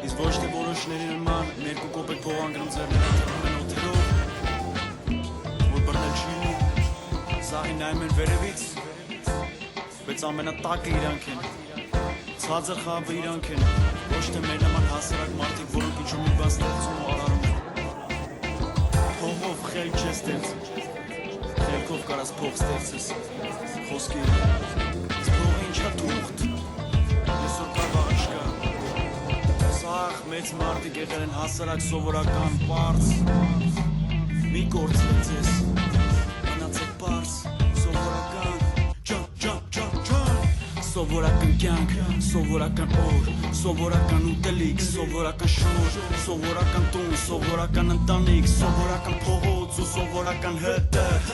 Իսկ ոչ թե որոշների նման երկու կոպեկ փող անգրում ձեռները թռնում են օդերով, որ բռնել չի լինի, սաղի նայում են վերևից, բայց ամենատակը իրանք են, ցածր խավը իրանք են, ոչ թե մեր նման հասարակ մարդիկ, որոնք ինչ-որ մի բան ստեղծում ու արարում են։ Փողով խելք չես ստեղծի, խելքով կարաս փող ստեղծես, խոսքի փողը ինչա թուղթ, այսօր կա վաղը չկա, սաղ մեծ մարդիկ եղել են հասարակ սովորական պարզ, մի կործվեք ձեզ, մնացեք պարզ, սովորական, սովորական կյանք, սովորական օր, սովորական ուտելիք, սովորական շոր, սովորական տուն, սովորական ընտանիք, սովորական փողոց ու սովորական հրդեհ